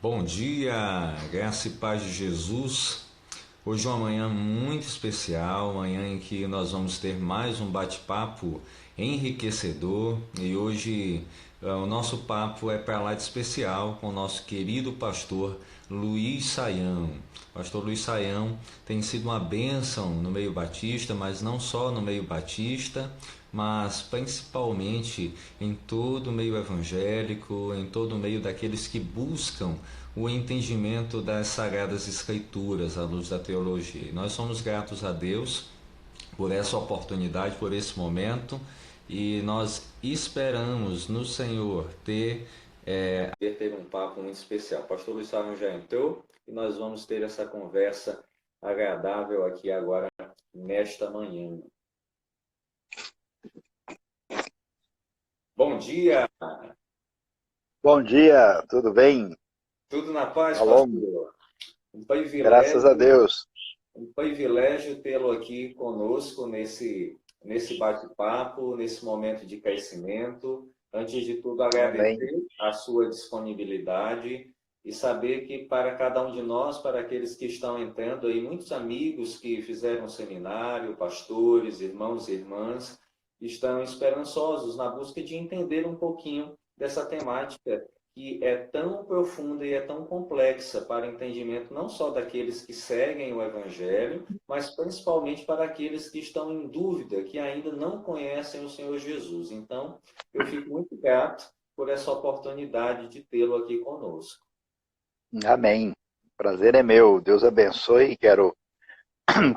Bom dia, graça e paz de Jesus. Hoje é uma manhã muito especial, manhã em que nós vamos ter mais um bate-papo enriquecedor e hoje o nosso papo é para lá de especial com o nosso querido pastor Luiz Saião. Pastor Luiz Saião tem sido uma bênção no meio batista, mas não só no meio batista, mas principalmente em todo o meio evangélico, em todo o meio daqueles que buscam o entendimento das Sagradas Escrituras à luz da teologia. E nós somos gratos a Deus por essa oportunidade, por esse momento, e nós esperamos no Senhor ter um papo muito especial. Pastor Luiz Saião já entrou e nós vamos ter essa conversa agradável aqui agora nesta manhã. Bom dia, Bom dia, tudo bem? tudo na paz, Shalom, pastor? Um graças a privilégio, Deus. um privilégio tê-lo aqui conosco nesse bate-papo, nesse momento de crescimento. Antes de tudo, Amém. agradecer a sua disponibilidade e saber que para cada um de nós, para aqueles que estão entrando aí, muitos amigos que fizeram seminário, pastores, irmãos e irmãs, estão esperançosos na busca de entender um pouquinho dessa temática que é tão profunda e é tão complexa para o entendimento não só daqueles que seguem o Evangelho, mas principalmente para aqueles que estão em dúvida, que ainda não conhecem o Senhor Jesus. Então, eu fico muito grato por essa oportunidade de tê-lo aqui conosco. Amém. Prazer é meu. Deus abençoe. Quero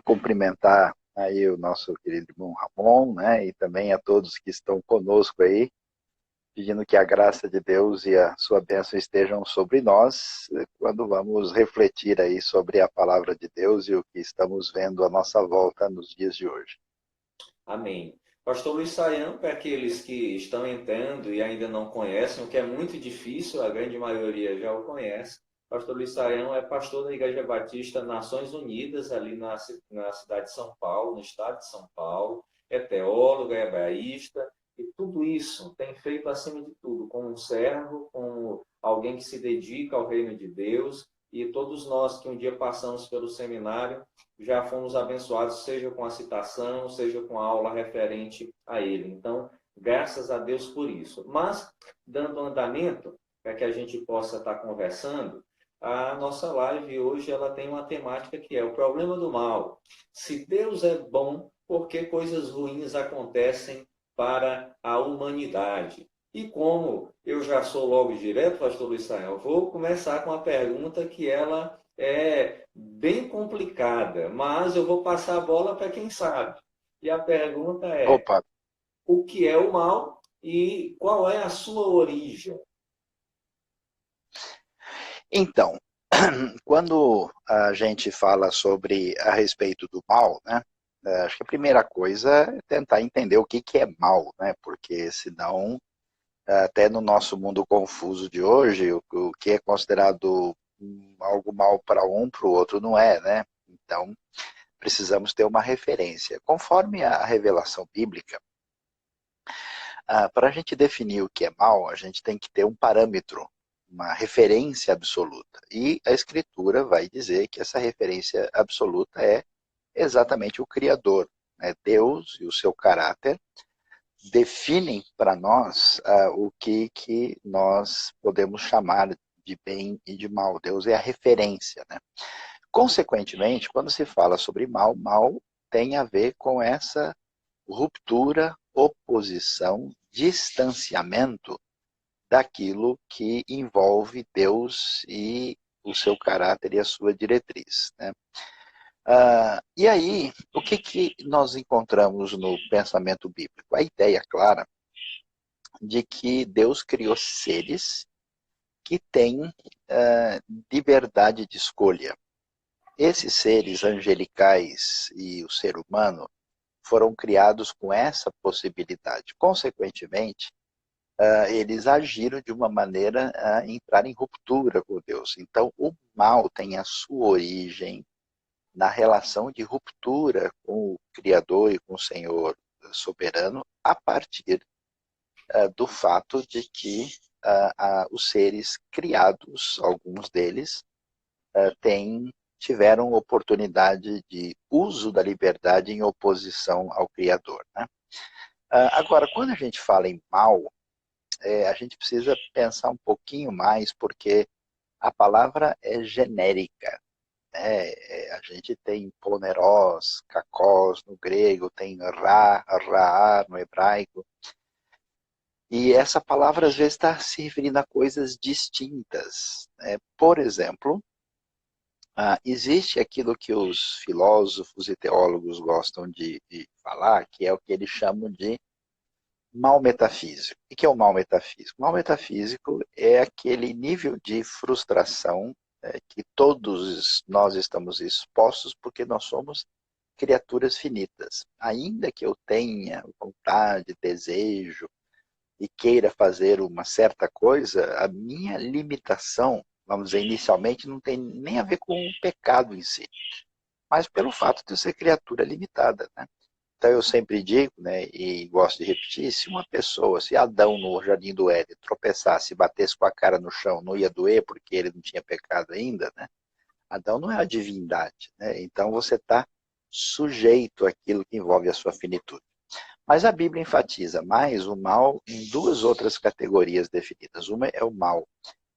cumprimentar aí o nosso querido irmão Ramon, né? E também a todos que estão conosco aí, pedindo que a graça de Deus e a sua bênção estejam sobre nós quando vamos refletir aí sobre a palavra de Deus e o que estamos vendo à nossa volta nos dias de hoje. Amém. Pastor Luiz Saião, para aqueles que estão entrando e ainda não conhecem, o que é muito difícil, a grande maioria já o conhece. Pastor Luiz Saião é pastor da Igreja Batista Nações Unidas, ali na cidade de São Paulo, no estado de São Paulo. É teólogo, é hebraísta, e tudo isso tem feito, acima de tudo, como um servo, como alguém que se dedica ao reino de Deus. E todos nós que um dia passamos pelo seminário, já fomos abençoados, seja com a citação, seja com a aula referente a ele. Então, graças a Deus por isso. Mas, dando andamento, para que a gente possa estar conversando, a nossa live hoje ela tem uma temática que é o problema do mal. Se Deus é bom, por que coisas ruins acontecem para a humanidade? E como eu já sou logo direto, pastor Luiz Saião, vou começar com a pergunta que ela é bem complicada, mas eu vou passar a bola para quem sabe. E a pergunta é: Opa, o que é o mal e qual é a sua origem? então, quando a gente fala sobre a respeito do mal, né? Acho que a primeira coisa é tentar entender o que é mal, né? Porque senão, até no nosso mundo confuso de hoje, o que é considerado algo mal para um, para o outro não é, né? Então, precisamos ter uma referência. Conforme a revelação bíblica, para a gente definir o que é mal, a gente tem que ter um parâmetro, uma referência absoluta. E a Escritura vai dizer que essa referência absoluta é exatamente o Criador. Né? Deus e o seu caráter definem para nós o que nós podemos chamar de bem e de mal. Deus é a referência. Né? Consequentemente, quando se fala sobre mal, mal tem a ver com essa ruptura, oposição, distanciamento daquilo que envolve Deus e o seu caráter e a sua diretriz. Né? E aí, o que nós encontramos no pensamento bíblico? A ideia clara de que Deus criou seres que têm liberdade de escolha. Esses seres angelicais e o ser humano foram criados com essa possibilidade. Consequentemente, eles agiram de uma maneira a entrar em ruptura com Deus. Então, o mal tem a sua origem na relação de ruptura com o Criador e com o Senhor soberano, a partir do fato de que os seres criados, alguns deles, tiveram oportunidade de uso da liberdade em oposição ao Criador, né? Agora, quando a gente fala em mal, a gente precisa pensar um pouquinho mais, porque a palavra é genérica, né? A gente tem poneros, kakos no grego, tem ra no hebraico, e essa palavra às vezes está se referindo a coisas distintas, né? Por exemplo, existe aquilo que os filósofos e teólogos gostam de falar, que é o que eles chamam de mal metafísico. O que é o mal metafísico? O mal metafísico é aquele nível de frustração que todos nós estamos expostos porque nós somos criaturas finitas. Ainda que eu tenha vontade, desejo e queira fazer uma certa coisa, a minha limitação, vamos dizer, inicialmente, não tem nem a ver com o pecado em si, mas pelo fato de eu ser criatura limitada, né? Então eu sempre digo, né, e gosto de repetir, se uma pessoa, se Adão no Jardim do Éden tropeçasse e batesse com a cara no chão, não ia doer porque ele não tinha pecado ainda, né? Adão não é a divindade, né? Então você está sujeito àquilo que envolve a sua finitude. Mas a Bíblia enfatiza mais o mal em duas outras categorias definidas. Uma é o mal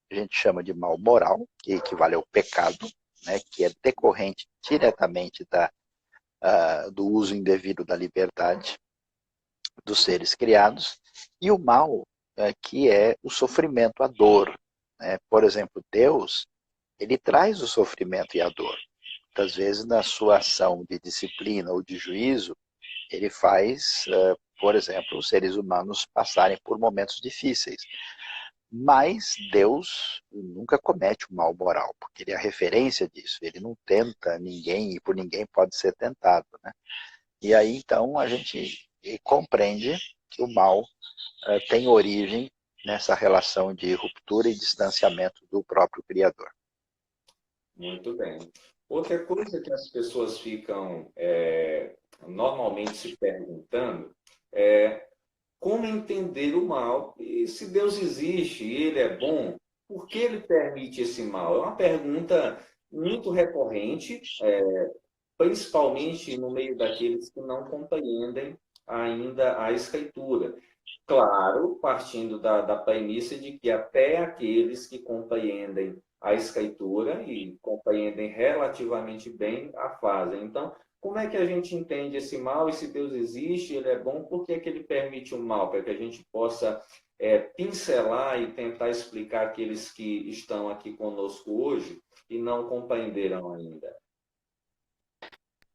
que a gente chama de mal moral, que equivale ao pecado, né, que é decorrente diretamente do uso indevido da liberdade dos seres criados, e o mal que é o sofrimento, a dor, né? Por exemplo, Deus, ele traz o sofrimento e a dor. Muitas vezes, na sua ação de disciplina ou de juízo, ele faz, por exemplo, os seres humanos passarem por momentos difíceis. Mas Deus nunca comete o mal moral, porque ele é a referência disso. Ele não tenta ninguém e por ninguém pode ser tentado, né? E aí, então, a gente compreende que o mal tem origem nessa relação de ruptura e distanciamento do próprio Criador. Muito bem. Outra coisa que as pessoas ficam normalmente se perguntando é como entender o mal e se Deus existe e ele é bom, por que ele permite esse mal? É uma pergunta muito recorrente, principalmente no meio daqueles que não compreendem ainda a Escritura. Claro, partindo da premissa de que até aqueles que compreendem a Escritura e compreendem relativamente bem a fazem. Então, como é que a gente entende esse mal e se Deus existe, ele é bom, por que, que ele permite o mal? Para que a gente possa pincelar e tentar explicar aqueles que estão aqui conosco hoje e não compreenderam ainda.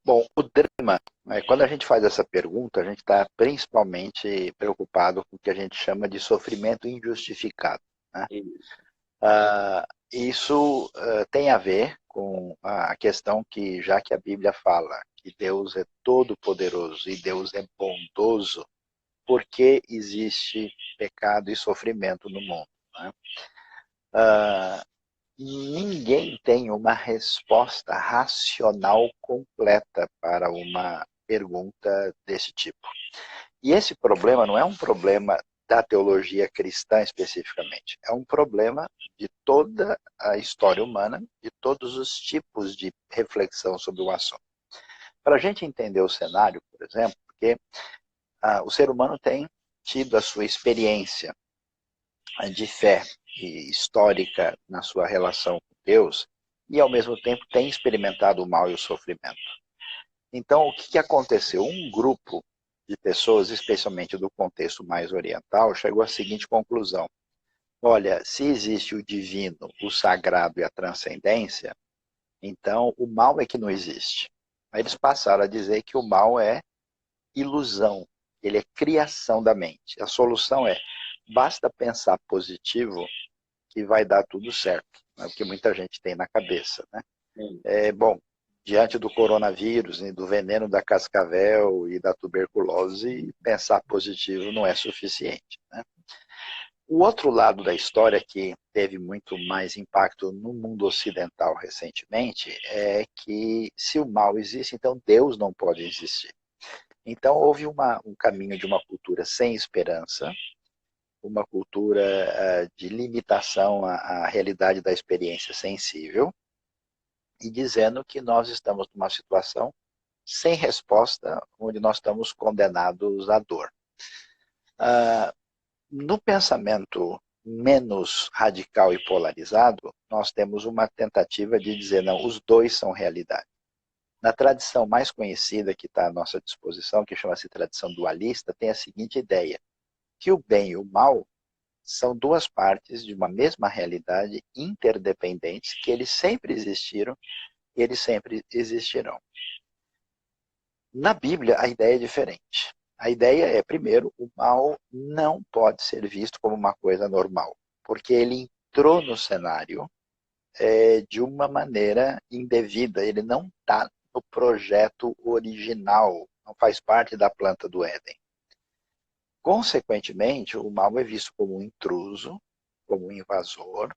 Bom, o drama, quando a gente faz essa pergunta, a gente está principalmente preocupado com o que a gente chama de sofrimento injustificado, né? Isso. Isso tem a ver com a questão que, já que a Bíblia fala que Deus é todo-poderoso e Deus é bondoso, por que existe pecado e sofrimento no mundo, né? Ninguém tem uma resposta racional completa para uma pergunta desse tipo. E esse problema não é um problema da teologia cristã especificamente, é um problema de toda a história humana, de todos os tipos de reflexão sobre o assunto. Para a gente entender o cenário, por exemplo, porque o ser humano tem tido a sua experiência de fé e histórica na sua relação com Deus e, ao mesmo tempo, tem experimentado o mal e o sofrimento. Então, o que aconteceu? Um grupo de pessoas, especialmente do contexto mais oriental, chegou à seguinte conclusão: olha, se existe o divino, o sagrado e a transcendência, então o mal é que não existe. Aí eles passaram a dizer que o mal é ilusão, ele é criação da mente. A solução é, basta pensar positivo que vai dar tudo certo, né? O que muita gente tem na cabeça, né? Sim. Bom, diante do coronavírus, do veneno da cascavel e da tuberculose, pensar positivo não é suficiente, né? O outro lado da história que teve muito mais impacto no mundo ocidental recentemente é que se o mal existe, então Deus não pode existir. Então houve um caminho de uma cultura sem esperança, uma cultura de limitação à realidade da experiência sensível, e dizendo que nós estamos numa situação sem resposta, onde nós estamos condenados à dor. No pensamento menos radical e polarizado, nós temos uma tentativa de dizer, não, os dois são realidade. Na tradição mais conhecida que está à nossa disposição, que chama-se tradição dualista, tem a seguinte ideia, que o bem e o mal são duas partes de uma mesma realidade interdependentes, que eles sempre existiram e eles sempre existirão. Na Bíblia, a ideia é diferente. A ideia é, primeiro, o mal não pode ser visto como uma coisa normal, porque ele entrou no cenário de uma maneira indevida, ele não está no projeto original, não faz parte da planta do Éden. Consequentemente, o mal é visto como um intruso, como um invasor,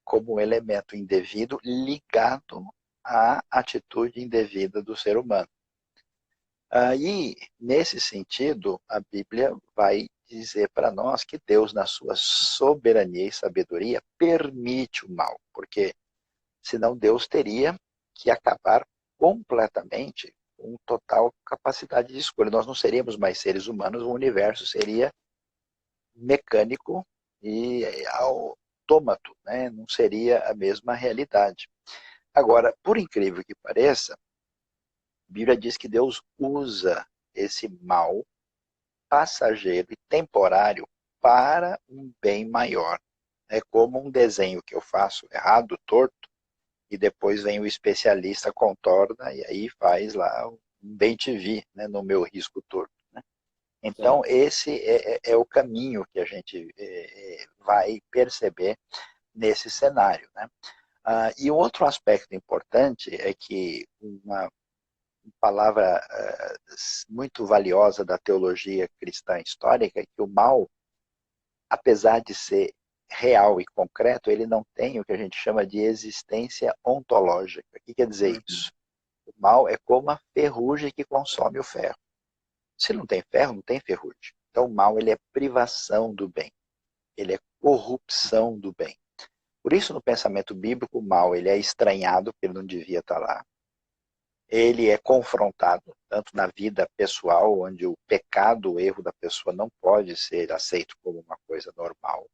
como um elemento indevido ligado à atitude indevida do ser humano. Aí, nesse sentido, a Bíblia vai dizer para nós que Deus, na sua soberania e sabedoria, permite o mal, porque senão Deus teria que acabar completamente com total capacidade de escolha. Nós não seríamos mais seres humanos, o universo seria mecânico e autômato, né? Não seria a mesma realidade. Agora, por incrível que pareça, a Bíblia diz que Deus usa esse mal passageiro e temporário para um bem maior. É como um desenho que eu faço errado, torto, e depois vem o especialista, contorna e aí faz lá um bem-te-vi, né, no meu risco torto. Né? Então, Sim. esse é o caminho que a gente vai perceber nesse cenário. Né? E um outro aspecto importante é que uma palavra muito valiosa da teologia cristã histórica é que o mal, apesar de ser real e concreto, ele não tem o que a gente chama de existência ontológica. O que quer dizer Uhum. isso? O mal é como a ferrugem que consome o ferro. Se não tem ferro, não tem ferrugem. Então, o mal ele é privação do bem. Ele é corrupção do bem. Por isso, no pensamento bíblico, o mal ele é estranhado, porque ele não devia estar lá. Ele é confrontado, tanto na vida pessoal, onde o pecado, o erro da pessoa não pode ser aceito como uma coisa normal.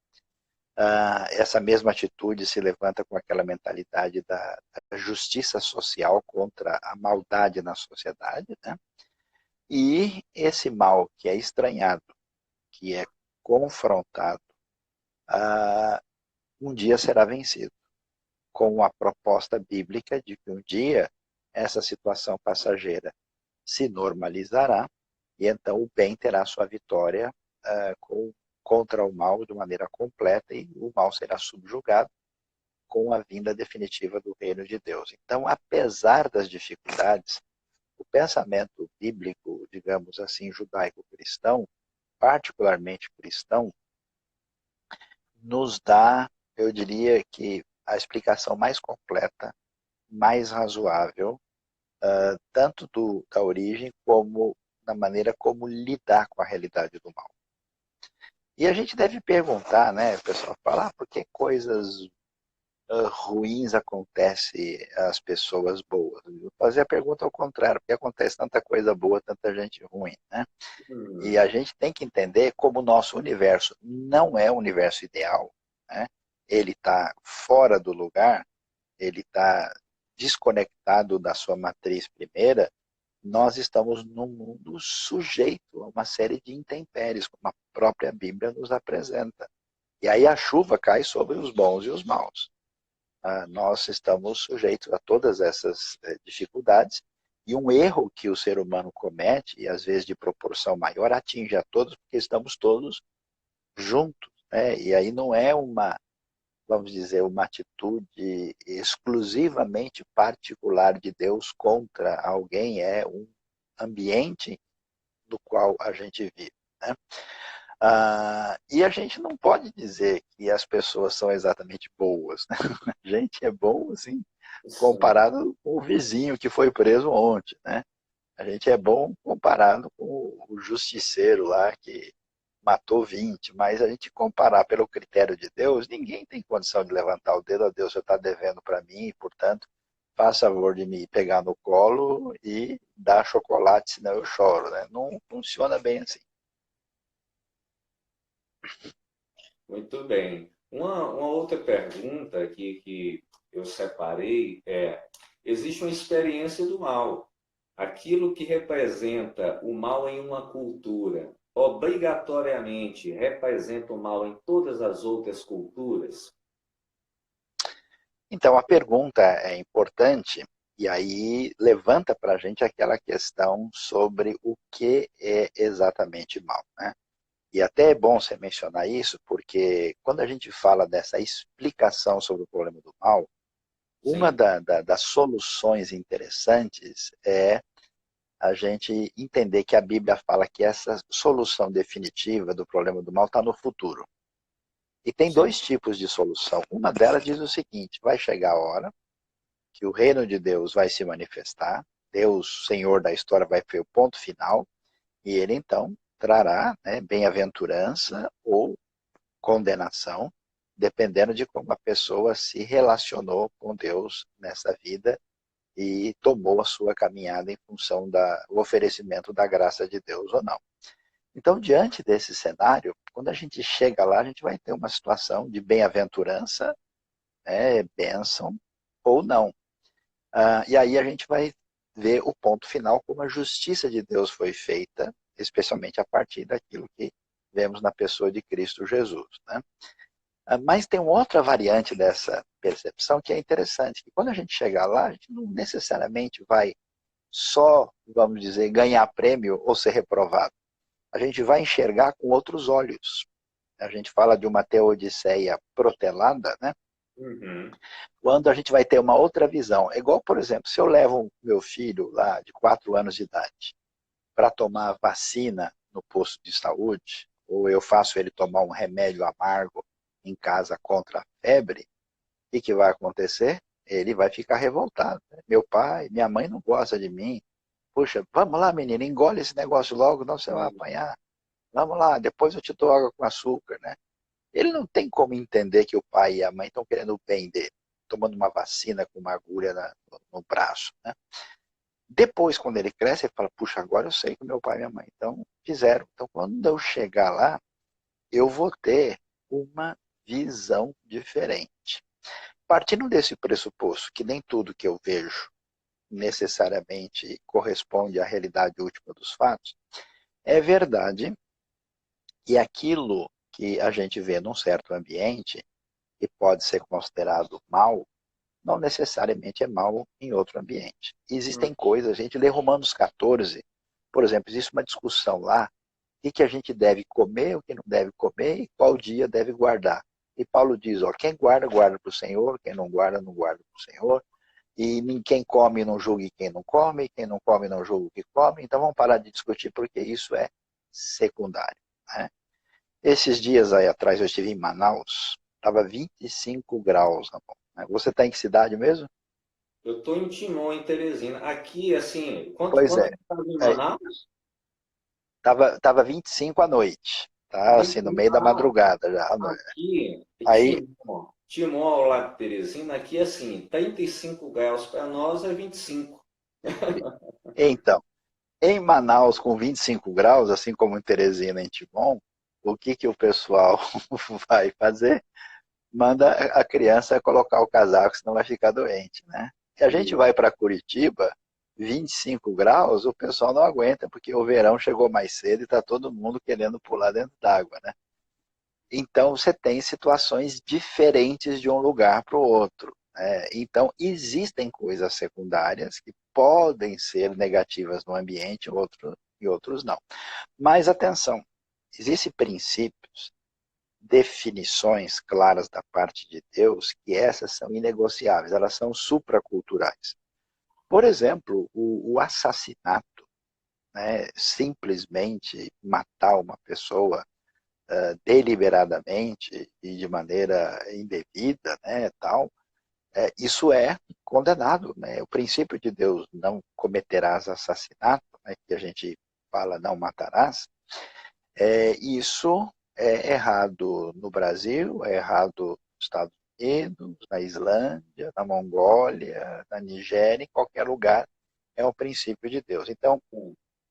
Essa mesma atitude se levanta com aquela mentalidade da justiça social contra a maldade na sociedade, né? E esse mal que é estranhado, que é confrontado, um dia será vencido, com a proposta bíblica de que um dia essa situação passageira se normalizará e então o bem terá sua vitória contra o mal de maneira completa e o mal será subjugado com a vinda definitiva do reino de Deus. Então, apesar das dificuldades, o pensamento bíblico, digamos assim, judaico-cristão, particularmente cristão, nos dá, eu diria que a explicação mais completa, mais razoável, tanto da origem como da maneira como lidar com a realidade do mal. E a gente deve perguntar, né, o pessoal fala, por que coisas ruins acontecem às pessoas boas? Vou fazer a pergunta ao contrário, porque acontece tanta coisa boa, tanta gente ruim, né? E a Uhum. gente tem que entender como o nosso universo não é o universo ideal, né? Ele está fora do lugar, ele está desconectado da sua matriz primeira. Nós estamos num mundo sujeito a uma série de intempéries, como a própria Bíblia nos apresenta. E aí a chuva cai sobre os bons e os maus. Nós estamos sujeitos a todas essas dificuldades, e um erro que o ser humano comete, e às vezes de proporção maior, atinge a todos, porque estamos todos juntos. Né? E aí não é vamos dizer, uma atitude exclusivamente particular de Deus contra alguém, é um ambiente no qual a gente vive. Né? E a gente não pode dizer que as pessoas são exatamente boas. Né? A gente é bom, assim, Sim. comparado com o vizinho que foi preso ontem. Né? A gente é bom comparado com o justiceiro lá que matou 20, mas a gente comparar pelo critério de Deus, ninguém tem condição de levantar o dedo a Deus, você está devendo para mim, portanto, faça favor de me pegar no colo e dar chocolate, senão eu choro. Né? Não funciona bem assim. Muito bem. Uma outra pergunta aqui que eu separei é: existe uma experiência do mal? Aquilo que representa o mal em uma cultura, obrigatoriamente representa o mal em todas as outras culturas? Então, a pergunta é importante e aí levanta para a gente aquela questão sobre o que é exatamente mal. Né? E até é bom você mencionar isso, porque quando a gente fala dessa explicação sobre o problema do mal, uma Sim, das soluções interessantes é a gente entender que a Bíblia fala que essa solução definitiva do problema do mal está no futuro. E tem sim, dois tipos de solução. Uma delas diz o seguinte: vai chegar a hora que o reino de Deus vai se manifestar, Deus, Senhor da história, vai ter o ponto final, e ele então trará, né, bem-aventurança ou condenação, dependendo de como a pessoa se relacionou com Deus nessa vida e tomou a sua caminhada em função do oferecimento da graça de Deus ou não. Então, diante desse cenário, quando a gente chega lá, a gente vai ter uma situação de bem-aventurança, né, bênção ou não. E aí a gente vai ver o ponto final, como a justiça de Deus foi feita, especialmente a partir daquilo que vemos na pessoa de Cristo Jesus. Né? Mas tem uma outra variante dessa percepção que é interessante, que quando a gente chegar lá, a gente não necessariamente vai só, vamos dizer, ganhar prêmio ou ser reprovado. A gente vai enxergar com outros olhos. A gente fala de uma teodiceia protelada, né? uhum, Quando a gente vai ter uma outra visão. É igual, por exemplo, se eu levo meu filho lá de 4 anos de idade para tomar vacina no posto de saúde, ou eu faço ele tomar um remédio amargo em casa contra a febre, o que vai acontecer? Ele vai ficar revoltado. Né? Meu pai, minha mãe não gosta de mim. Puxa, vamos lá, menina, engole esse negócio logo, não você vai sim, apanhar. Vamos lá, depois eu te dou água com açúcar, né? Ele não tem como entender que o pai e a mãe estão querendo o bem dele, tomando uma vacina com uma agulha no braço, né? Depois, quando ele cresce, ele fala, puxa, agora eu sei que meu pai e minha mãe então fizeram. Então, quando eu chegar lá, eu vou ter uma visão diferente. Partindo desse pressuposto que nem tudo que eu vejo necessariamente corresponde à realidade última dos fatos, é verdade que aquilo que a gente vê num certo ambiente e pode ser considerado mal, não necessariamente é mal em outro ambiente. uhum, Existem coisas, a gente lê Romanos 14, por exemplo, existe uma discussão lá, o que a gente deve comer, o que não deve comer e qual dia deve guardar. E Paulo diz, ó, quem guarda, guarda para o Senhor, quem não guarda, não guarda para o Senhor. E quem come não julgue quem não come, quem não come não julgue o que come. Então vamos parar de discutir porque isso é secundário. Né? Esses dias aí atrás eu estive em Manaus, estava 25 graus na mão. Você está em que cidade mesmo? eu estou em Timon, em Teresina. Aqui, assim, quanto, Pois quanto é, que estava em é Manaus? tava 25 à noite, tá? Assim, no meio da Ah, madrugada já. aqui, Aí, Timon ao lado de Teresina, aqui, assim, 35 graus para nós é 25. então, em Manaus com 25 graus, assim como em Teresina, em Timon, o que que o pessoal vai fazer? Manda a criança colocar o casaco, senão vai ficar doente, né? E a gente E, vai para Curitiba, 25 graus, o pessoal não aguenta, porque o verão chegou mais cedo e está todo mundo querendo pular dentro d'água, né? Então, você tem situações diferentes de um lugar para o outro. Né? Então, existem coisas secundárias que podem ser negativas no ambiente, e outros não. Mas atenção, existem princípios, definições claras da parte de Deus, que essas são inegociáveis, elas são supraculturais. Por exemplo, o assassinato, né, simplesmente matar uma pessoa deliberadamente e de maneira indevida, né, tal, isso é condenado. Né? O princípio de Deus, não cometerás assassinato, né, que a gente fala não matarás, Isso é errado no Brasil, é errado nos Estados Unidos, na Islândia, na Mongólia, na Nigéria, em qualquer lugar, é um princípio de Deus. Então,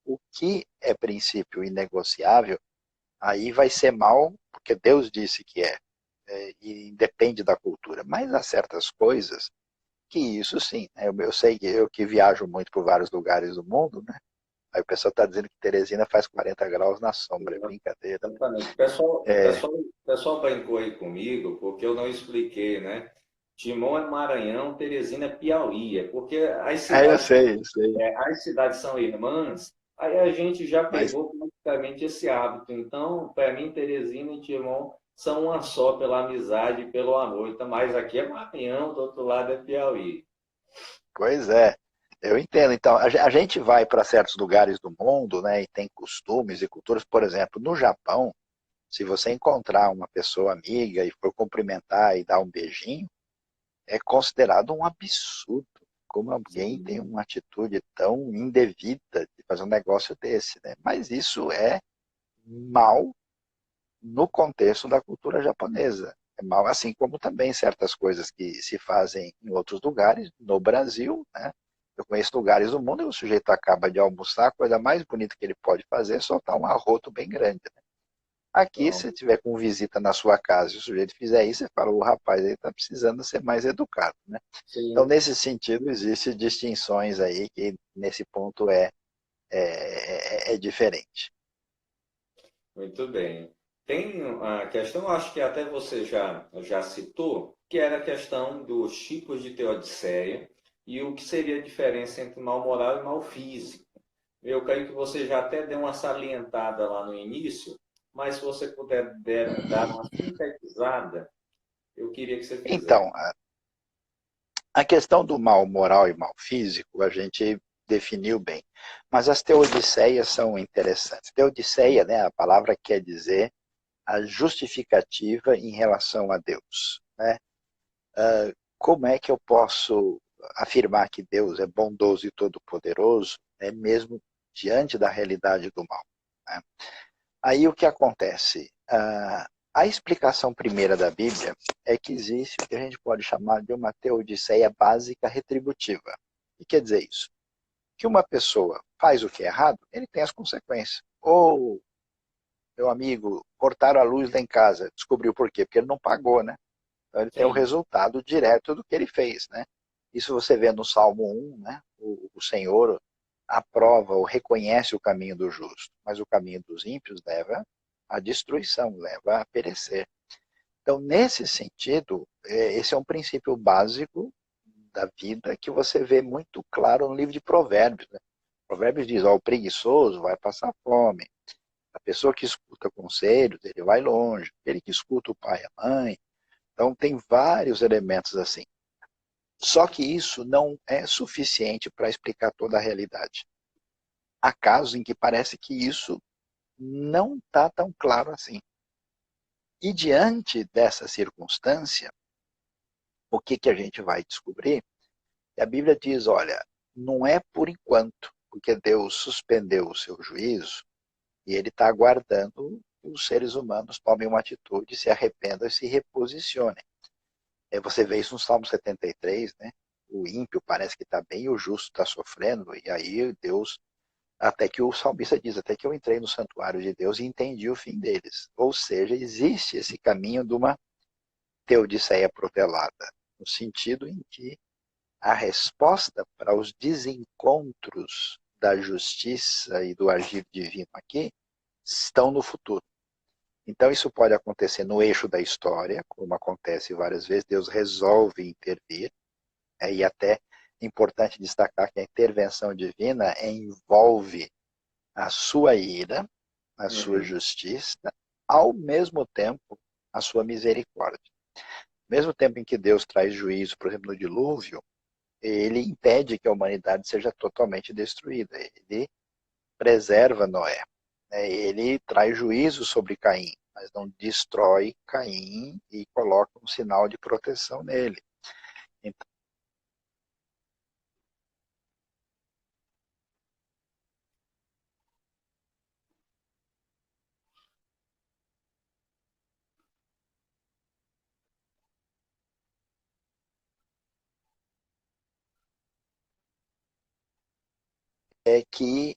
o que é princípio inegociável, aí vai ser mal, porque Deus disse que e depende da cultura. Mas há certas coisas que isso sim, né? Eu sei que eu que viajo muito por vários lugares do mundo, né? Aí o pessoal está dizendo que Teresina faz 40 graus na sombra, é brincadeira. Exatamente. É, O pessoal brincou aí comigo porque eu não expliquei, né? Timon é Maranhão, Teresina é Piauí, porque eu sei, eu sei. as cidades são irmãs, aí a gente já Mas, pegou praticamente esse hábito. Então, para mim, Teresina e Timon são uma só pela amizade e pelo amor. Então, mas aqui é Maranhão, do outro lado é Piauí. pois é, eu entendo. Então, a gente vai para certos lugares do mundo, né, e tem costumes e culturas. Por exemplo, no Japão, se você encontrar uma pessoa amiga e for cumprimentar e dar um beijinho, é considerado um absurdo. Como alguém tem Sim, uma atitude tão indevida de fazer um negócio desse, né? Mas isso é mal no contexto da cultura japonesa. É mal, assim como também certas coisas que se fazem em outros lugares, no Brasil, né? Eu conheço lugares do mundo e o sujeito acaba de almoçar, a coisa mais bonita que ele pode fazer é soltar um arroto bem grande, né? Aqui, então, se tiver com visita na sua casa e o sujeito fizer isso, você fala, o rapaz aí está precisando ser mais educado, né? Então, sim, nesse sentido, existem distinções aí que, nesse ponto, é diferente. muito bem. Tem a questão, acho que até você já citou, que era a questão dos tipos de teodiceia e o que seria a diferença entre mal moral e mal físico. Eu creio que você já até deu uma salientada lá no início, mas se você puder dar uma sintetizada, eu queria que você Então, fizesse. a questão do mal moral e mal físico, a gente definiu bem. Mas as teodiceias são interessantes. Teodiceia, né, a palavra quer dizer a justificativa em relação a Deus, né? Como é que eu posso afirmar que Deus é bondoso e todo-poderoso, né, mesmo diante da realidade do mal? Né? Aí o que acontece? A explicação primeira da Bíblia é que existe o que a gente pode chamar de uma teodiceia básica retributiva. O que quer dizer isso? Que uma pessoa faz o que é errado, ele tem as consequências. Ou, meu amigo, cortaram a luz lá em casa, descobriu por quê? Porque ele não pagou, né? Então ele tem o Sim, resultado direto do que ele fez, né? Isso você vê no Salmo 1, né? O Senhor aprova ou reconhece o caminho do justo, mas o caminho dos ímpios leva à destruição, leva a perecer. Então, nesse sentido, esse é um princípio básico da vida que você vê muito claro no livro de Provérbios. Né? Provérbios diz, ó, o preguiçoso vai passar fome, a pessoa que escuta conselhos, ele vai longe, aquele que escuta o pai e a mãe. Então, tem vários elementos assim. Só que isso não é suficiente para explicar toda a realidade. Há casos em que parece que isso não está tão claro assim. E diante dessa circunstância, o que, que a gente vai descobrir? E a Bíblia diz, olha, não é por enquanto, porque Deus suspendeu o seu juízo e ele está aguardando que os seres humanos tomem uma atitude, se arrependam e se reposicionem. Você vê isso no Salmo 73, né? O ímpio parece que está bem e o justo está sofrendo, e aí Deus, até que o salmista diz, até que eu entrei no santuário de Deus e entendi o fim deles. Ou seja, existe esse caminho de uma teodiceia protelada, no sentido em que a resposta para os desencontros da justiça e do agir divino aqui estão no futuro. Então, isso pode acontecer no eixo da história, como acontece várias vezes, Deus resolve intervir, e até é importante destacar que a intervenção divina envolve a sua ira, a sua uhum, justiça, ao mesmo tempo a sua misericórdia. Ao mesmo tempo em que Deus traz juízo, por exemplo, no dilúvio, ele impede que a humanidade seja totalmente destruída. Ele preserva Noé. Ele traz juízo sobre Caim, mas não destrói Caim e coloca um sinal de proteção nele. Então, é que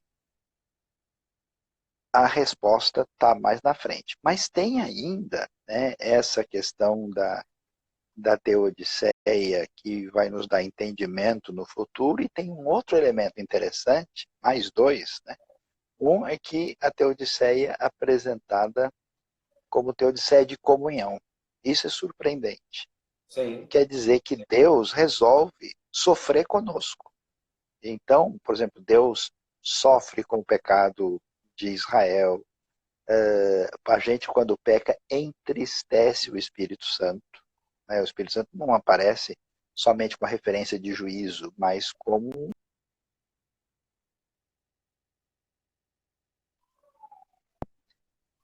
a resposta está mais na frente. Mas tem ainda, né, essa questão da teodiceia que vai nos dar entendimento no futuro, e tem um outro elemento interessante, mais dois, né? Um é que a teodiceia é apresentada como teodiceia de comunhão. Isso é surpreendente. Sim, Quer dizer que Deus resolve sofrer conosco. Então, por exemplo, Deus sofre com o pecado de Israel. A gente, quando peca, entristece o Espírito Santo. O Espírito Santo não aparece somente com a referência de juízo, mas como...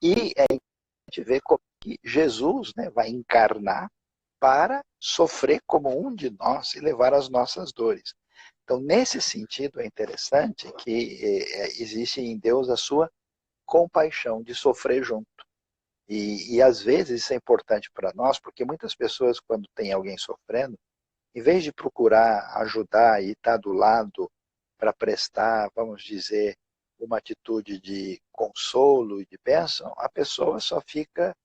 E a gente vê como que Jesus, né, vai encarnar para sofrer como um de nós e levar as nossas dores. Então, nesse sentido, é interessante que existe em Deus a sua compaixão de sofrer junto. E às vezes isso é importante para nós, porque muitas pessoas, quando tem alguém sofrendo, em vez de procurar ajudar e estar do lado para prestar, vamos dizer, uma atitude de consolo e de bênção, a pessoa só fica,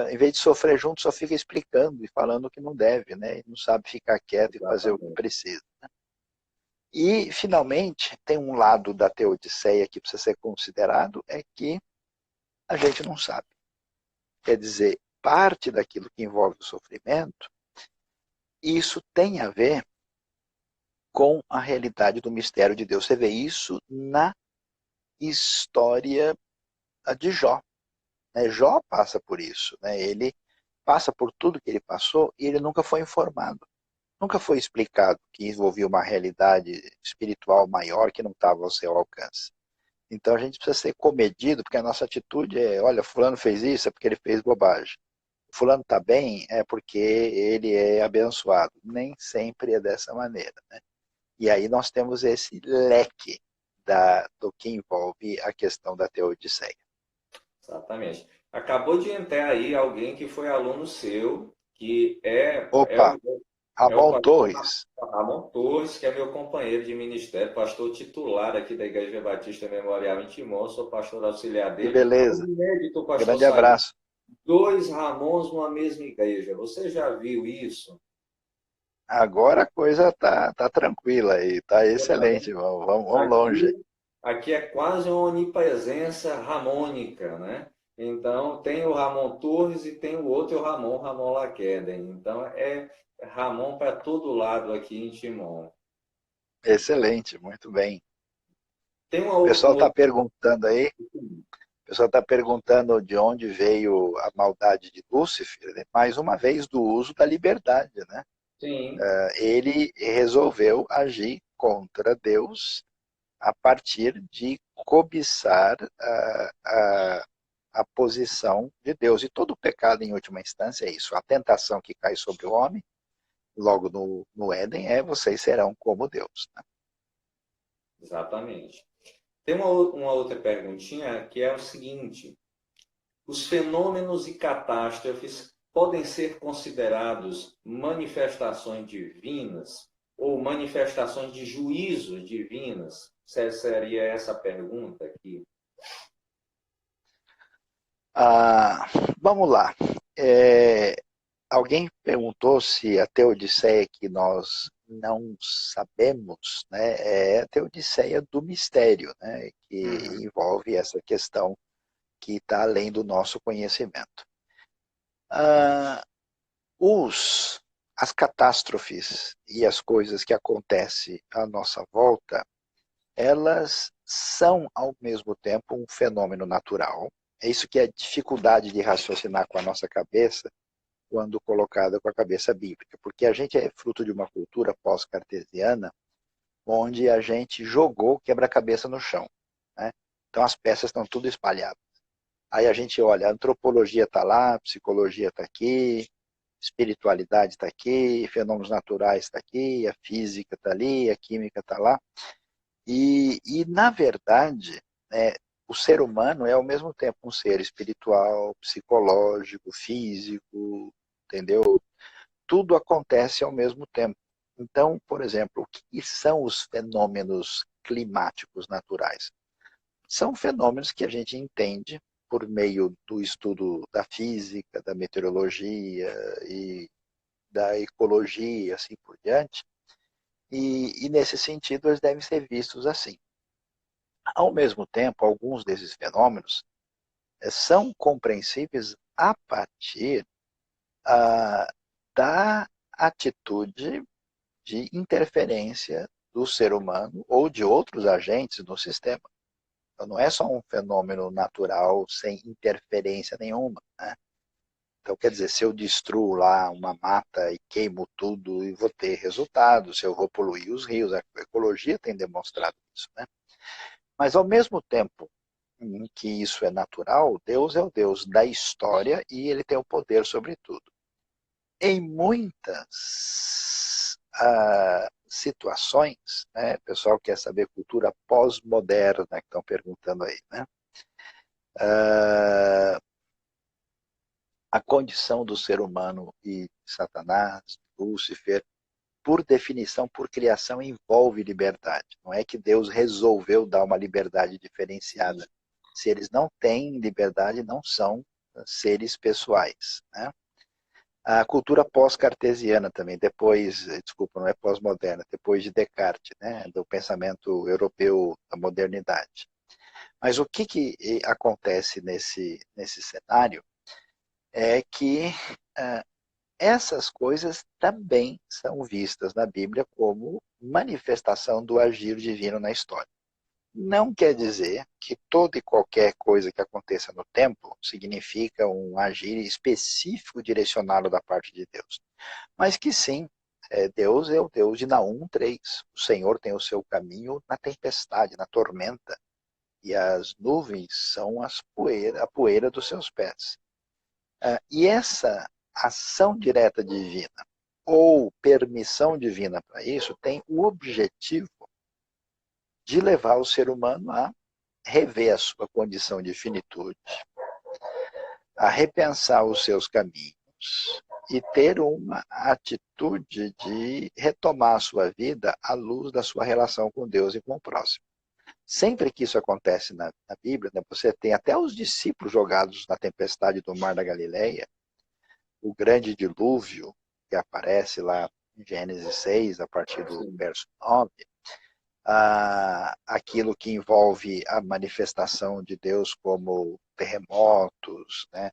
em vez de sofrer junto, só fica explicando e falando o que não deve, né? E não sabe ficar quieto e fazer o que exatamente. precisa. E, finalmente, tem um lado da teodiceia que precisa ser considerado, é que a gente não sabe. Quer dizer, parte daquilo que envolve o sofrimento, isso tem a ver com a realidade do mistério de Deus. Você vê isso na história de Jó. Né? Jó passa por isso. Né? Ele passa por tudo que ele passou e ele nunca foi informado. Nunca foi explicado que envolvia uma realidade espiritual maior que não estava ao seu alcance. Então a gente precisa ser comedido, porque a nossa atitude é, olha, fulano fez isso, é porque ele fez bobagem. Fulano está bem, é porque ele é abençoado. Nem sempre é dessa maneira. Né? E aí nós temos esse leque do que envolve a questão da teodiceia. Exatamente. Acabou de entrar aí alguém que foi aluno seu, que Opa, é o Ramon pastor Torres, Ramon Torres, que é meu companheiro de ministério, pastor titular aqui da Igreja Batista Memorial em Timon, sou pastor auxiliar que dele. Algo beleza. inédito, pastor, Grande saiu abraço. dois Ramons numa mesma igreja. Você já viu isso? Agora a coisa tá tranquila aí, tá excelente. Vamos longe. Aqui, aqui é quase uma onipresença ramônica, né? Então, tem o Ramon Torres e tem o outro Ramon, Ramon Laqueden. Então, é Ramon para todo lado aqui em Timon. Excelente, muito bem. Tem O um pessoal está outro... perguntando aí, o pessoal está perguntando de onde veio a maldade de Lúcifer, né? Mais uma vez do uso da liberdade, né? Sim, Ele resolveu agir contra Deus a partir de cobiçar a posição de Deus. E todo pecado, em última instância, é isso. A tentação que cai sobre o homem, logo no Éden, é vocês serão como Deus. Né? exatamente. Tem uma outra perguntinha que é o seguinte: os fenômenos e catástrofes podem ser considerados manifestações divinas ou manifestações de juízos divinas? Seria essa a pergunta aqui. Ah, vamos lá. É, alguém perguntou se a teodiceia que nós não sabemos, né, é a teodiceia do mistério, né, que Uhum. envolve essa questão que está além do nosso conhecimento. Ah, as catástrofes e as coisas que acontecem à nossa volta, elas são, ao mesmo tempo, um fenômeno natural. É isso que é a dificuldade de raciocinar com a nossa cabeça quando colocada com a cabeça bíblica, porque a gente é fruto de uma cultura pós-cartesiana, onde a gente jogou quebra-cabeça no chão. Né? Então as peças estão tudo espalhadas. Aí a gente olha, a antropologia está lá, a psicologia está aqui, espiritualidade está aqui, fenômenos naturais está aqui, a física está ali, a química está lá. Na verdade, né, o ser humano é ao mesmo tempo um ser espiritual, psicológico, físico, entendeu? Tudo acontece ao mesmo tempo. Então, por exemplo, o que são os fenômenos climáticos naturais. São fenômenos que a gente entende por meio do estudo da física, da meteorologia e da ecologia, assim por diante, e nesse sentido eles devem ser vistos assim. Ao mesmo tempo, alguns desses fenômenos são compreensíveis a partir da atitude de interferência do ser humano ou de outros agentes no sistema. Então, não é só um fenômeno natural sem interferência nenhuma, né? Então, quer dizer, se eu destruo lá uma mata e queimo tudo, eu vou ter resultado. Se eu vou poluir os rios, a ecologia tem demonstrado isso, né? Mas, ao mesmo tempo em que isso é natural, Deus é o Deus da história e ele tem o poder sobre tudo. Em muitas situações, né, o pessoal quer saber cultura pós-moderna, que estão perguntando aí, né? A condição do ser humano e Satanás, Lúcifer, por definição, por criação, envolve liberdade. Não é que Deus resolveu dar uma liberdade diferenciada. Se eles não têm liberdade, não são seres pessoais, né? A cultura pós-cartesiana também, depois, desculpa, não é pós-moderna, depois de Descartes, né, do pensamento europeu da modernidade. Mas o que acontece nesse cenário é que essas coisas também são vistas na Bíblia como manifestação do agir divino na história. Não quer dizer que toda e qualquer coisa que aconteça no templo significa um agir específico direcionado da parte de Deus. Mas que sim, Deus é o Deus de Naum 3. O Senhor tem o seu caminho na tempestade, na tormenta. E as nuvens são a poeira dos seus pés. E essa ação direta divina, ou permissão divina para isso, tem o objetivo de levar o ser humano a rever a sua condição de finitude, a repensar os seus caminhos e ter uma atitude de retomar a sua vida à luz da sua relação com Deus e com o próximo. Sempre que isso acontece na Bíblia, né, você tem até os discípulos jogados na tempestade do Mar da Galileia, o grande dilúvio que aparece lá em Gênesis 6, a partir do verso 9, aquilo que envolve a manifestação de Deus como terremotos, né,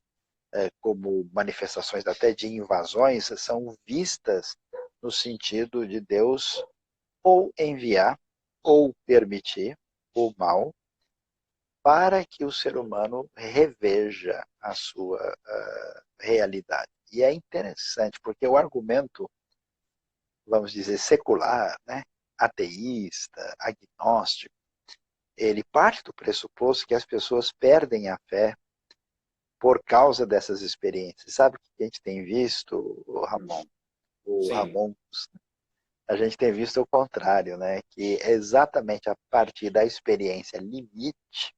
como manifestações até de invasões, são vistas no sentido de Deus ou enviar ou permitir o mal para que o ser humano reveja a sua realidade. E é interessante, porque o argumento, vamos dizer, secular, né, ateísta, agnóstico, ele parte do pressuposto que as pessoas perdem a fé por causa dessas experiências. Sabe o que a gente tem visto, Ramon? O Sim. Ramon, a gente tem visto o contrário, né? Que é exatamente a partir da experiência limite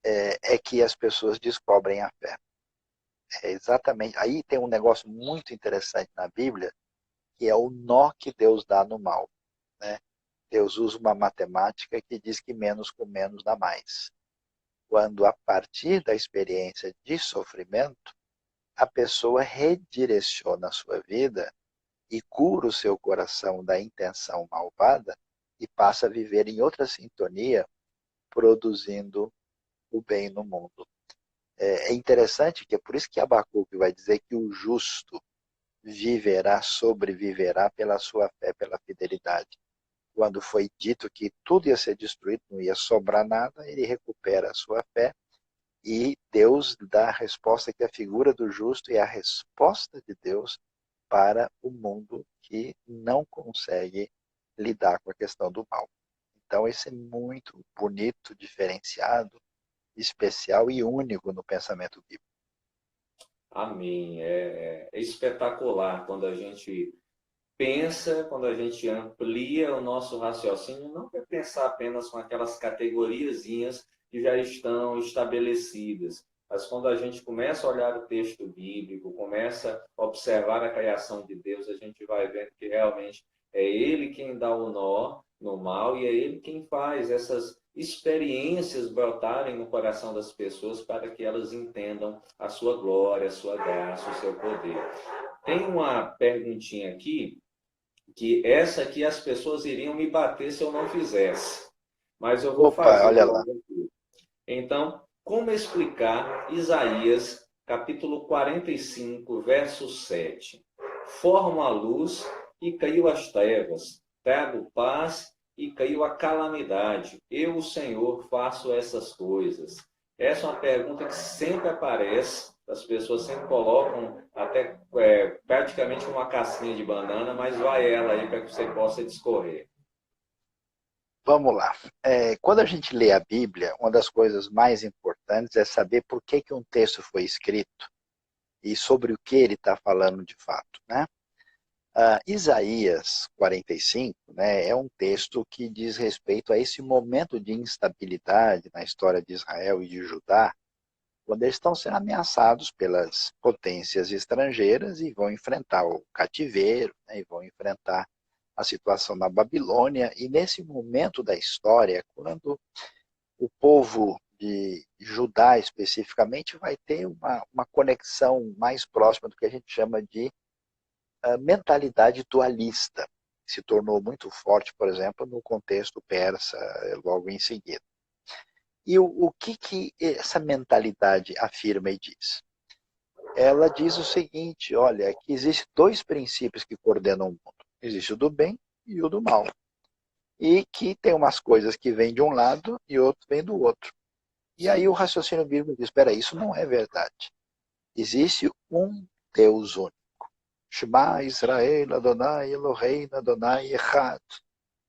é que as pessoas descobrem a fé. É exatamente. Aí tem um negócio muito interessante na Bíblia, que é o nó que Deus dá no mal, né? Deus usa uma matemática que diz que menos com menos dá mais. Quando, a partir da experiência de sofrimento, a pessoa redireciona a sua vida e cura o seu coração da intenção malvada e passa a viver em outra sintonia, produzindo o bem no mundo. É interessante que é por isso que Abacuque vai dizer que o justo viverá, sobreviverá pela sua fé, pela fidelidade. Quando foi dito que tudo ia ser destruído, não ia sobrar nada, ele recupera a sua fé e Deus dá a resposta que a figura do justo é a resposta de Deus para o mundo que não consegue lidar com a questão do mal. Então, esse é muito bonito, diferenciado, especial e único no pensamento bíblico. Amém. É espetacular quando a gente pensa, quando a gente amplia o nosso raciocínio, não é pensar apenas com aquelas categoriazinhas que já estão estabelecidas, mas quando a gente começa a olhar o texto bíblico, começa a observar a criação de Deus, a gente vai vendo que realmente é Ele quem dá o nó no mal, e é Ele quem faz essas experiências brotarem no coração das pessoas para que elas entendam a sua glória, a sua graça, o seu poder. Tem uma perguntinha aqui, que essa aqui as pessoas iriam me bater se eu não fizesse, mas eu vou Opa, fazer olha lá. logo aqui. Então, como explicar Isaías, capítulo 45, verso 7? Formo a luz e caiu as trevas, trago paz e caiu a calamidade. Eu, o Senhor, faço essas coisas. Essa é uma pergunta que sempre aparece, as pessoas sempre colocam até praticamente uma casquinha de banana, mas vai ela aí para que você possa discorrer. Vamos lá. Quando a gente lê a Bíblia, uma das coisas mais importantes é saber por que, que um texto foi escrito e sobre o que ele está falando de fato, né? Isaías 45, né, é um texto que diz respeito a esse momento de instabilidade na história de Israel e de Judá, quando eles estão sendo ameaçados pelas potências estrangeiras e vão enfrentar o cativeiro, né, e vão enfrentar a situação na Babilônia. E nesse momento da história, quando o povo de Judá especificamente vai ter uma conexão mais próxima do que a gente chama de mentalidade dualista, que se tornou muito forte, por exemplo, no contexto persa, logo em seguida. E o que essa mentalidade afirma e diz? Ela diz o seguinte, olha, que existem dois princípios que coordenam o mundo. Existe o do bem e o do mal. E que tem umas coisas que vêm de um lado e outras vêm do outro. E aí o Sim. raciocínio bíblico diz, espera, isso não é verdade. Existe um Deus único. Shema Israel, Adonai Eloheinu, Adonai Echad.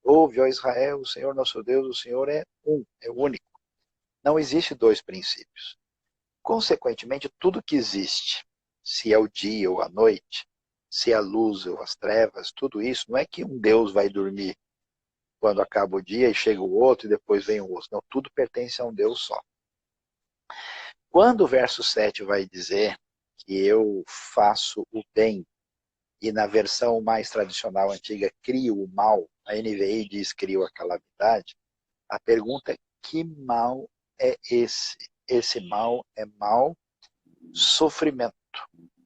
Ouve, ó Israel, o Senhor nosso Deus, o Senhor é um, é único. Não existe dois princípios. Consequentemente, tudo que existe, se é o dia ou a noite, se é a luz ou as trevas, tudo isso, não é que um Deus vai dormir quando acaba o dia e chega o outro e depois vem o outro. Não, tudo pertence a um Deus só. Quando o verso 7 vai dizer que eu faço o bem, e na versão mais tradicional antiga, crio o mal, a NVI diz crio a calamidade, a pergunta é que mal é esse? Esse mal é mal sofrimento.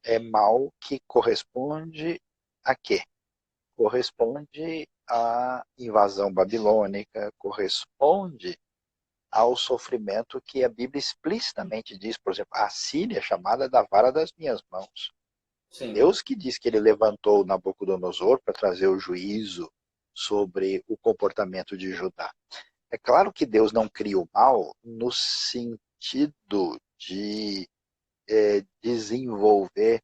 É mal que corresponde a quê? Corresponde à invasão babilônica, corresponde ao sofrimento que a Bíblia explicitamente diz, por exemplo, a Síria é chamada da vara das minhas mãos. Sim. Deus que diz que ele levantou Nabucodonosor para trazer o juízo sobre o comportamento de Judá. É claro que Deus não cria o mal no sentido de desenvolver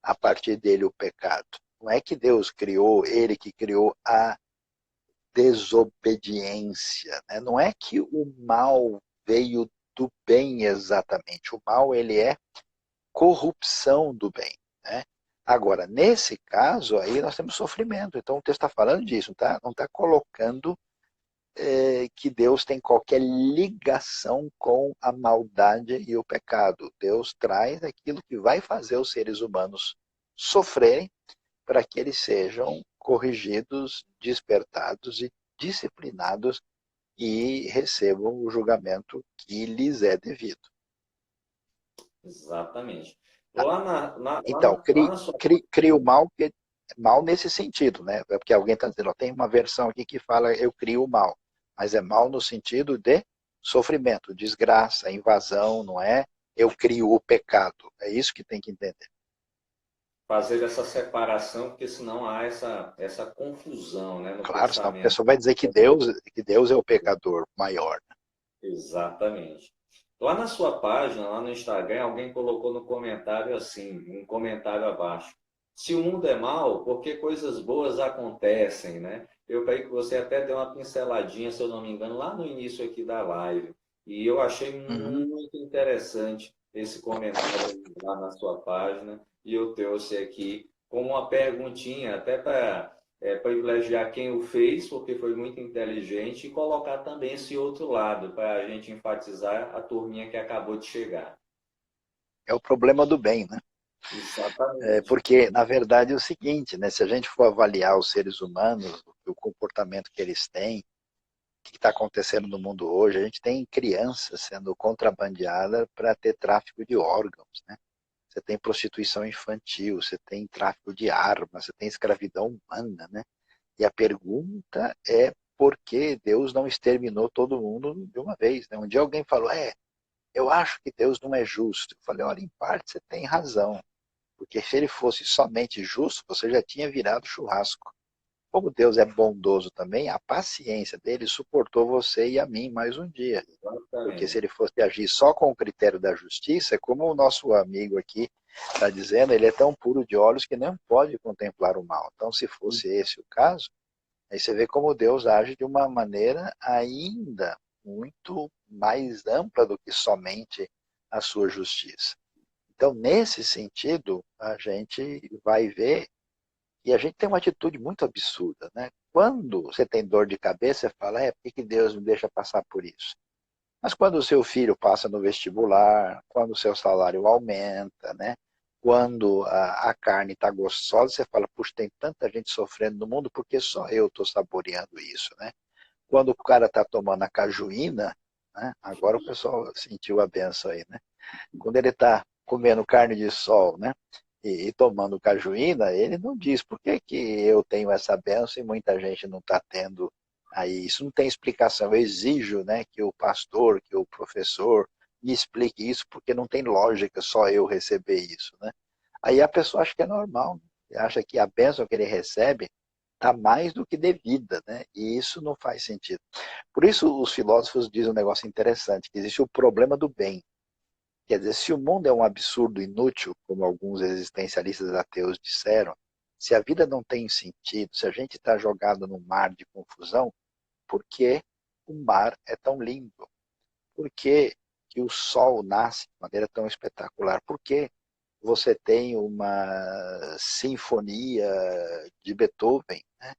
a partir dele o pecado. Não é que Deus criou, ele que criou a desobediência. Né? Não é que o mal veio do bem exatamente. O mal ele é corrupção do bem. Né? Agora, nesse caso, aí nós temos sofrimento. Então o texto está falando disso, tá? Não está colocando que Deus tem qualquer ligação com a maldade e o pecado. Deus traz aquilo que vai fazer os seres humanos sofrerem para que eles sejam corrigidos, despertados e disciplinados e recebam o julgamento que lhes é devido. Exatamente. Tá? Então, Lá na sua. cria o mal, mal nesse sentido, né? É porque alguém está dizendo, ó, tem uma versão aqui que fala eu crio o mal, mas é mal no sentido de sofrimento, desgraça, invasão, não é? Eu crio o pecado. É isso que tem que entender. Fazer essa separação, porque senão há essa confusão, né, no Claro, senão a pensamento. pessoa vai dizer que Deus é o pecador maior. Exatamente. Lá na sua página, lá no Instagram, alguém colocou no comentário assim, um comentário abaixo. Se o mundo é mau, por que coisas boas acontecem, né? Eu creio que você até deu uma pinceladinha, se eu não me engano, lá no início aqui da live. E eu achei Uhum. muito interessante esse comentário lá na sua página. E eu trouxe aqui como uma perguntinha, até para privilegiar quem o fez, porque foi muito inteligente, e colocar também esse outro lado, para a gente enfatizar a turminha que acabou de chegar. É o problema do bem, né? Exatamente. Porque, na verdade, é o seguinte, né? Se a gente for avaliar os seres humanos, do comportamento que eles têm, o que está acontecendo no mundo hoje. A gente tem crianças sendo contrabandeadas para ter tráfico de órgãos, né? Você tem prostituição infantil, você tem tráfico de armas, você tem escravidão humana, né? E a pergunta é por que Deus não exterminou todo mundo de uma vez, né? Um dia alguém falou, eu acho que Deus não é justo. Eu falei, olha, em parte você tem razão, porque se ele fosse somente justo, você já tinha virado churrasco. Como Deus é bondoso também, a paciência dele suportou você e a mim mais um dia. Porque se Exatamente. ele fosse agir só com o critério da justiça, é como o nosso amigo aqui está dizendo, ele é tão puro de olhos que não pode contemplar o mal. Então, se fosse esse o caso, aí você vê como Deus age de uma maneira ainda muito mais ampla do que somente a sua justiça. Então, nesse sentido, a gente vai ver, e a gente tem uma atitude muito absurda, né? Quando você tem dor de cabeça, você fala, por que Deus me deixa passar por isso? Mas quando o seu filho passa no vestibular, quando o seu salário aumenta, né? Quando a carne está gostosa, você fala, puxa, tem tanta gente sofrendo no mundo, porque só eu estou saboreando isso, né? Quando o cara está tomando a cajuína, né? Agora o pessoal sentiu a benção aí, né? Quando ele está comendo carne de sol, né? E tomando cajuína, ele não diz por que, que eu tenho essa benção e muita gente não está tendo aí. Isso não tem explicação. Eu exijo, né, que o pastor, que o professor me explique isso, porque não tem lógica só eu receber isso, né? Aí a pessoa acha que é normal, né? Acha que a bênção que ele recebe está mais do que devida, né? E isso não faz sentido. Por isso os filósofos dizem um negócio interessante, que existe o problema do bem. Quer dizer, se o mundo é um absurdo inútil, como alguns existencialistas ateus disseram, se a vida não tem sentido, se a gente está jogado num mar de confusão, por que o mar é tão lindo? Por que, que o sol nasce de maneira tão espetacular? Por que você tem uma sinfonia de Beethoven, né?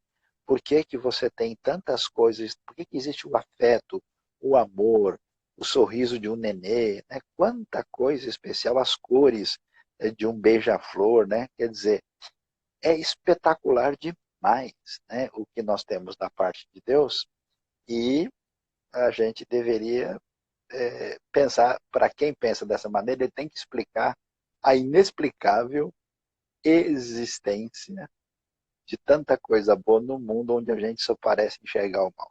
Por que, que você tem tantas coisas? Por que, que existe o afeto, o amor, o sorriso de um nenê? Né? Quanta coisa especial, as cores de um beija-flor, né? Quer dizer, é espetacular demais, né? O que nós temos da parte de Deus, e a gente deveria pensar, para quem pensa dessa maneira, ele tem que explicar a inexplicável existência de tanta coisa boa no mundo onde a gente só parece enxergar o mal.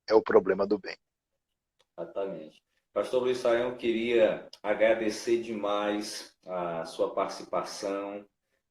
É o problema do bem. Exatamente. Pastor Luiz Saião, queria agradecer demais a sua participação.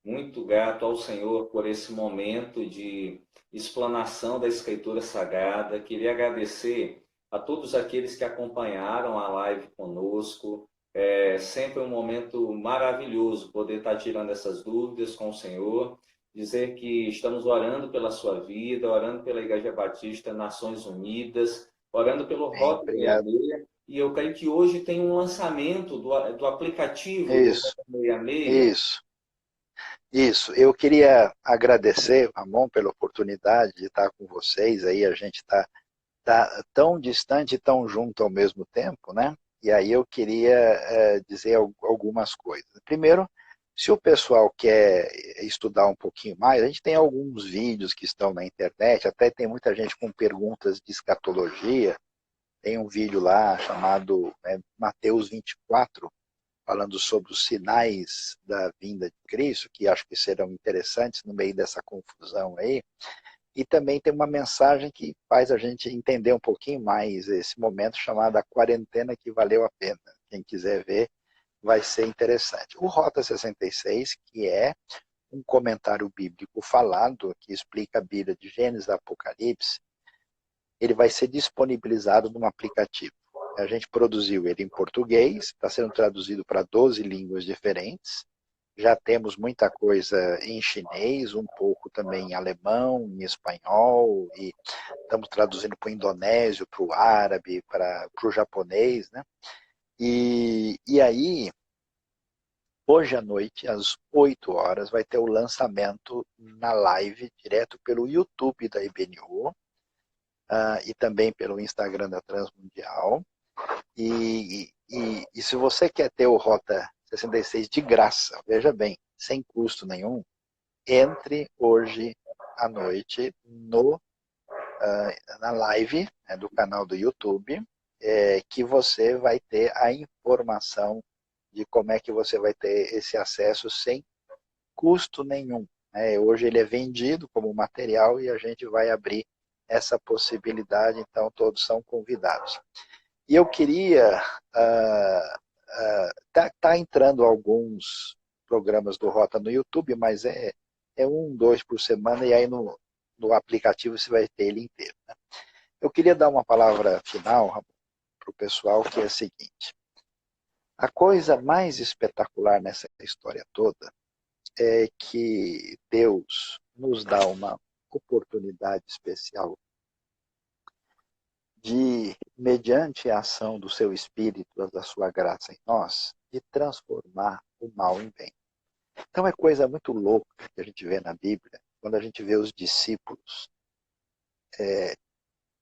Muito grato ao Senhor por esse momento de explanação da Escritura Sagrada. Queria agradecer a todos aqueles que acompanharam a live conosco. É sempre um momento maravilhoso poder estar tirando essas dúvidas com o Senhor. Dizer que estamos orando pela sua vida, orando pela Igreja Batista Nações Unidas, orando pelo Bem, Rota obrigado. 66, e eu creio que hoje tem um lançamento do aplicativo do Isso, Rota 66. isso, isso. Eu queria agradecer, Ramon, pela oportunidade de estar com vocês aí. A gente tá tão distante e tão junto ao mesmo tempo, né? E aí eu queria dizer algumas coisas. Primeiro, se o pessoal quer estudar um pouquinho mais, a gente tem alguns vídeos que estão na internet, até tem muita gente com perguntas de escatologia. Tem um vídeo lá chamado Mateus 24, falando sobre os sinais da vinda de Cristo, que acho que serão interessantes no meio dessa confusão aí. E também tem uma mensagem que faz a gente entender um pouquinho mais esse momento chamado a quarentena que valeu a pena. Quem quiser ver, vai ser interessante. O Rota 66, que é um comentário bíblico falado, que explica a Bíblia de Gênesis a Apocalipse, ele vai ser disponibilizado num aplicativo. A gente produziu ele em português, está sendo traduzido para 12 línguas diferentes. Já temos muita coisa em chinês, um pouco também em alemão, em espanhol, e estamos traduzindo para o indonésio, para o árabe, para o japonês, né? E aí, hoje à noite, às 8 horas, vai ter o lançamento na live, direto pelo YouTube da IBNU, e também pelo Instagram da Transmundial. E se você quer ter o Rota 66 de graça, veja bem, sem custo nenhum, entre hoje à noite no na live, né, do canal do YouTube, que você vai ter a informação de como é que você vai ter esse acesso sem custo nenhum. Né? Hoje ele é vendido como material e a gente vai abrir essa possibilidade, então todos são convidados. E eu queria... tá entrando alguns programas do Rota no YouTube, mas é um, dois por semana, e aí no aplicativo você vai ter ele inteiro. Né? Eu queria dar uma palavra final para o pessoal, que é a seguinte. A coisa mais espetacular nessa história toda é que Deus nos dá uma oportunidade especial de, mediante a ação do seu Espírito, da sua graça em nós, de transformar o mal em bem. Então é coisa muito louca que a gente vê na Bíblia, quando a gente vê os discípulos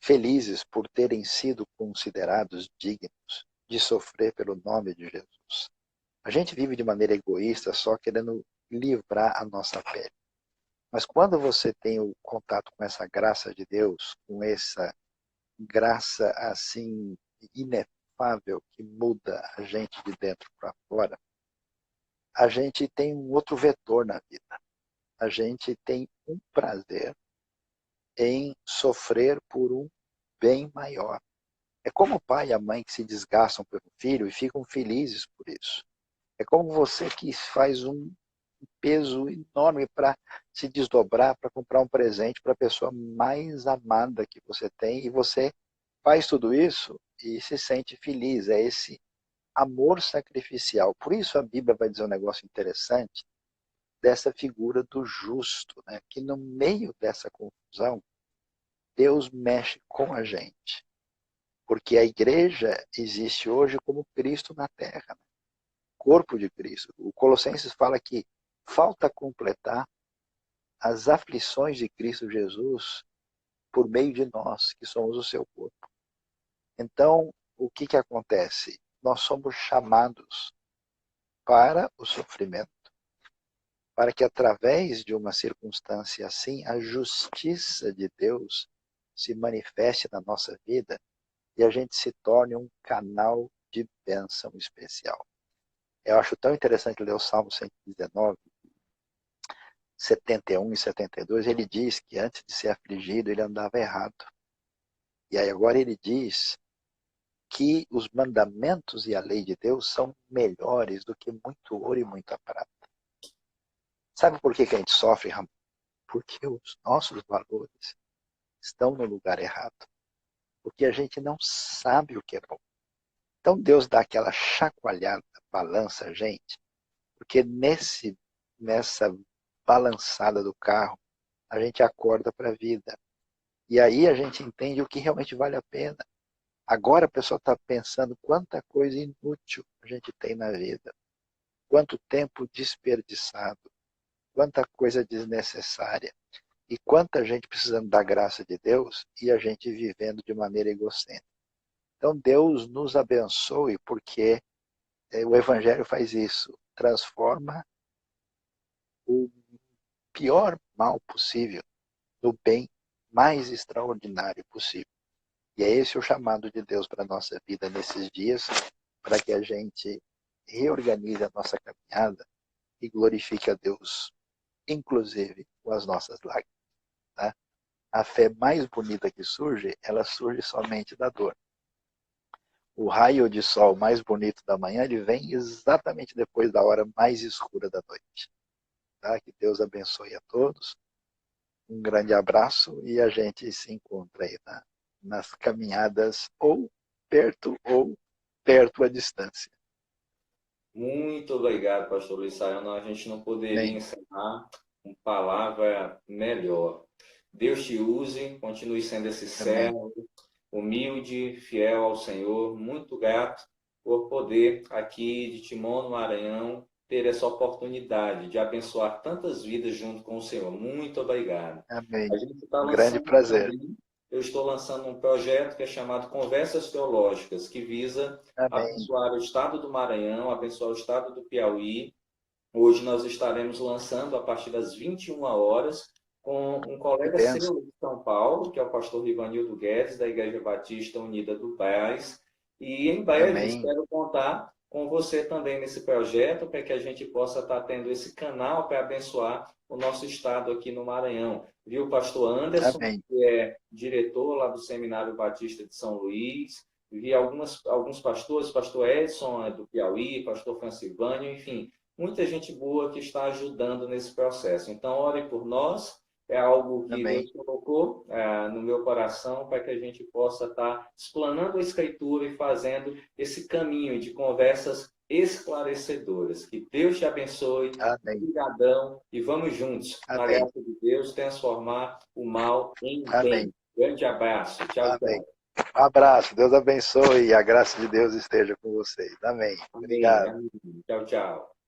felizes por terem sido considerados dignos de sofrer pelo nome de Jesus. A gente vive de maneira egoísta, só querendo livrar a nossa pele. Mas quando você tem o contato com essa graça de Deus, com essa graça assim inefável que muda a gente de dentro para fora, a gente tem um outro vetor na vida. A gente tem um prazer em sofrer por um bem maior. É como o pai e a mãe que se desgastam pelo filho e ficam felizes por isso. É como você que faz um peso enorme para se desdobrar, para comprar um presente para a pessoa mais amada que você tem, e você faz tudo isso e se sente feliz. É esse amor sacrificial. Por isso a Bíblia vai dizer um negócio interessante dessa figura do justo, né? Que no meio dessa confusão, Deus mexe com a gente. Porque a igreja existe hoje como Cristo na terra, né? Corpo de Cristo. O Colossenses fala que falta completar as aflições de Cristo Jesus por meio de nós, que somos o seu corpo. Então, o que acontece? Nós somos chamados para o sofrimento, para que através de uma circunstância assim, a justiça de Deus se manifeste na nossa vida e a gente se torne um canal de bênção especial. Eu acho tão interessante ler o Salmo 119, 71 e 72, ele diz que antes de ser afligido, ele andava errado. E aí agora ele diz que os mandamentos e a lei de Deus são melhores do que muito ouro e muita prata. Sabe por que a gente sofre, Ramon? Porque os nossos valores estão no lugar errado. Porque a gente não sabe o que é bom. Então Deus dá aquela chacoalhada, balança a gente, porque nessa balançada do carro, a gente acorda para a vida. E aí a gente entende o que realmente vale a pena. Agora a pessoa está pensando quanta coisa inútil a gente tem na vida. Quanto tempo desperdiçado. Quanta coisa desnecessária. E quanta gente precisando da graça de Deus e a gente vivendo de maneira egocêntrica. Então Deus nos abençoe porque o Evangelho faz isso. Transforma o pior mal possível no bem mais extraordinário possível. E é esse o chamado de Deus para a nossa vida nesses dias, para que a gente reorganize a nossa caminhada e glorifique a Deus, inclusive com as nossas lágrimas. Tá? A fé mais bonita que surge, ela surge somente da dor. O raio de sol mais bonito da manhã, ele vem exatamente depois da hora mais escura da noite. Tá? Que Deus abençoe a todos. Um grande abraço e a gente se encontra aí nas caminhadas ou perto à distância. Muito obrigado, pastor Luiz Saião. A gente não poderia Bem, encerrar com palavra melhor. Deus te use, continue sendo esse amém. servo, humilde, fiel ao Senhor, muito grato por poder aqui de Timon, no Maranhão, ter essa oportunidade de abençoar tantas vidas junto com o Senhor. Muito obrigado. Amém. A gente está Um grande lançando prazer. também, eu estou lançando um projeto que é chamado Conversas Teológicas, que visa Amém. abençoar o estado do Maranhão, abençoar o estado do Piauí. Hoje nós estaremos lançando a partir das 21 horas com um Que colega benção. seu de São Paulo, que é o pastor Rivanildo Guedes, da Igreja Batista Unida do Brás. E em breve Amém. espero contar com você também nesse projeto, para que a gente possa estar tendo esse canal para abençoar o nosso estado aqui no Maranhão. Viu o pastor Anderson, Amém. que é diretor lá do Seminário Batista de São Luís. Vi alguns pastores, pastor Edson do Piauí, pastor Francilvânio, enfim, muita gente boa que está ajudando nesse processo. Então, ore por nós, é algo que Amém. Deus colocou no meu coração para que a gente possa estar explanando a Escritura e fazendo esse caminho de conversas esclarecedoras. Que Deus te abençoe, Amém. obrigadão, e vamos juntos, na Amém. graça de Deus, transformar o mal em bem. Amém. Grande abraço. Tchau, Amém. tchau. Um abraço. Deus abençoe e a graça de Deus esteja com vocês. Amém. Amém. Obrigado. Amém. Tchau, tchau.